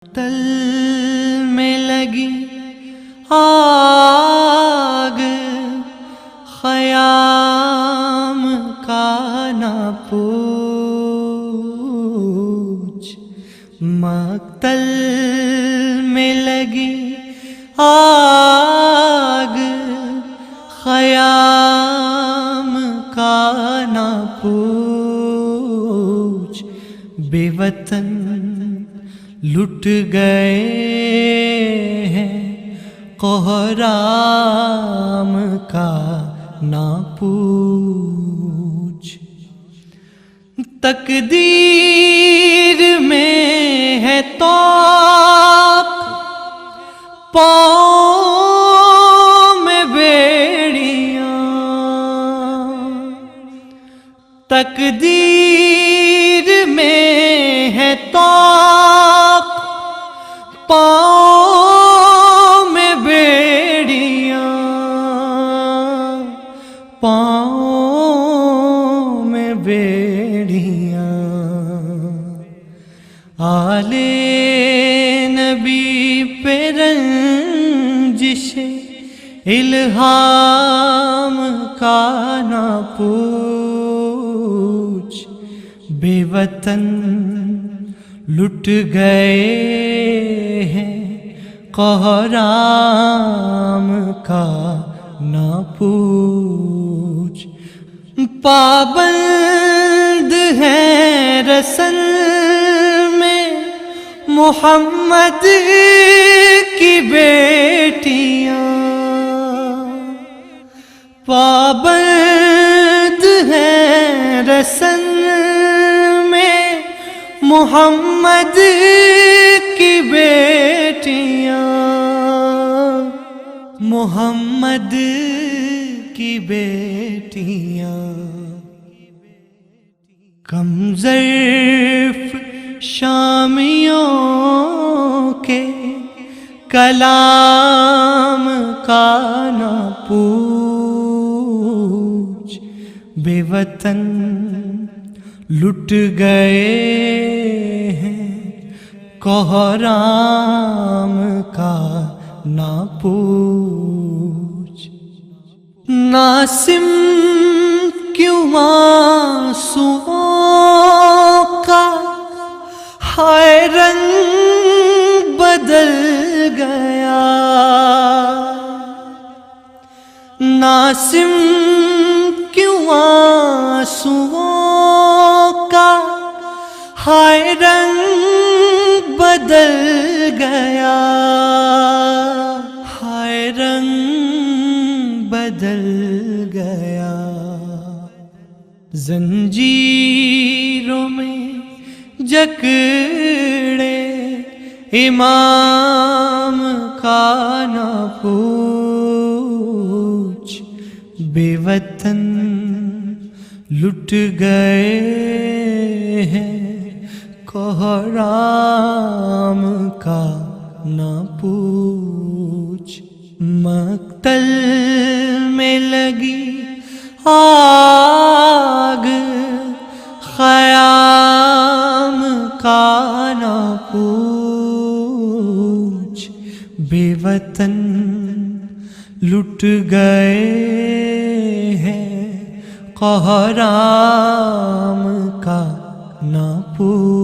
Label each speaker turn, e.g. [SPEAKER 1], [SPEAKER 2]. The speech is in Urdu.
[SPEAKER 1] تل میں لگی آگ خیام کا نہ پوچھ، مقتل میں لگی آگ خیام کا نہ پوچھ، بے وطن لٹ گئے ہیں قہرام کا نہ پوچھ، تقدیر میں ہے طاق پاؤں میں بیڑیاں، تقدیر میں ہے طاق پاؤں میں بیڑیاں، پاؤں میں بیڑیاں، آل نبی پہ رنجش الہام کا نہ پوچھ، بے وطن لٹ گئے ہیں قہرام کا نہ پوچھ، پابند ہیں رسل میں محمد کی بیٹیاں، پابند ہیں رسل میں محمد کی بیٹیاں، محمد کی بیٹیاں، کم ظرف شامیوں کے کلام کا نہ پوچھ، بے وطن لٹ گئے ہیں قہرام کا نہ پوچھ، ناسم کیوں آنسوؤں کا ہائے رنگ بدل گیا، ناسم کیوں آنسوؤں کا ہائے رنگ بدل گیا، ہائے رنگ بدل گیا، زنجیروں میں جکڑے امام کا نہ پوچھ، بے وطن لٹ گئے ہیں قہرام کا نہ پوچھ، مقتل میں لگی آگ خیام کا نہ پوچھ، بے وطن لٹ گئے ہیں قہرام کا نہ پوچھ۔